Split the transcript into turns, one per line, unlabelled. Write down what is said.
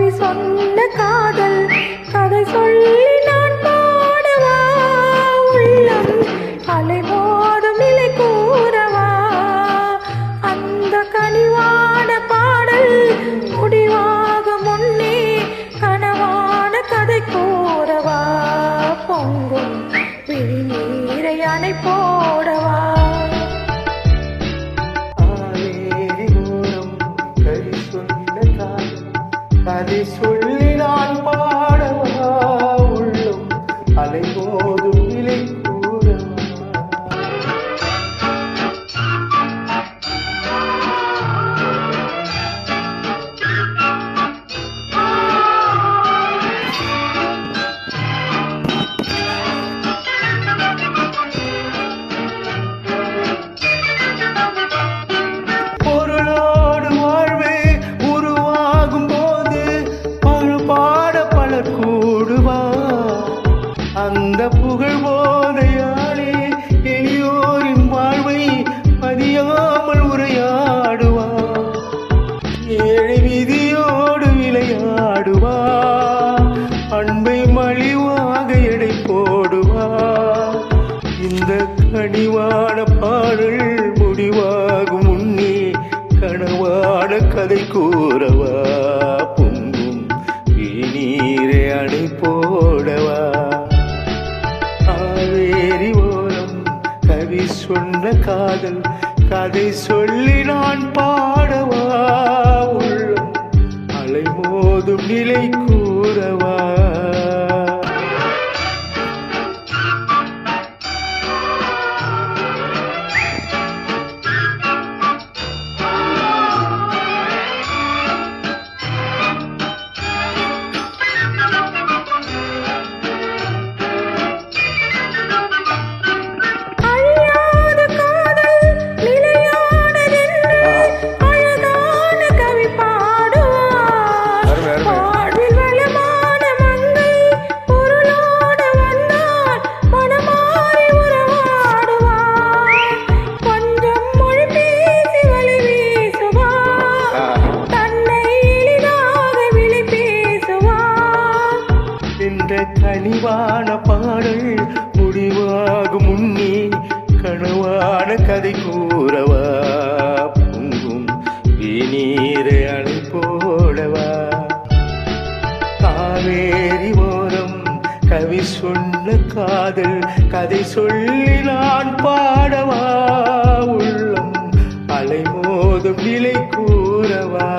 கவி சொன்ன காதல் கதை சொல்லி நான் பாடவா உள்ளம் அலைமோதும் நிலை கூறவா அந்த கனிவான பாடல் முடிவாகும் முன்னே கனவான கதை கூறவா பொங்கும் விழிநீரை அணை போடவா
கதை சொல்லி நான் பாடவா உள்ளம் அலைமோதும் நிலை கூறவா பொருளோடு வாழ்வே உருவாகும் கூடுவா அந்த புகழ் போதையாளே எளியோரின் வாழ்வை பதியாமல் உரையாடுவா ஏழை விதியோடு விளையாடுவா அன்பை மலிவாக எடை போடுவா இந்த கனிவான பாடல் முடிவாகும் முன்னே கனவான கதை கூறவா நீரே அணை போடவா காவேரி ஓரம் கவி சொன்ன காதல் கதை சொல்லி நான் பாடவா உள்ளம் அலைமோதும் நிலை கூறவா கனிவான பாடல் முடிவாகும் முன்னே கனவான கதை கூறவா பொங்கும் நீரை அணை போடவா காவேரி ஓரம் கவி சொன்ன காதல் கதை சொல்லி நான் பாடவா உள்ளம் அலைமோதும் நிலை கூறவா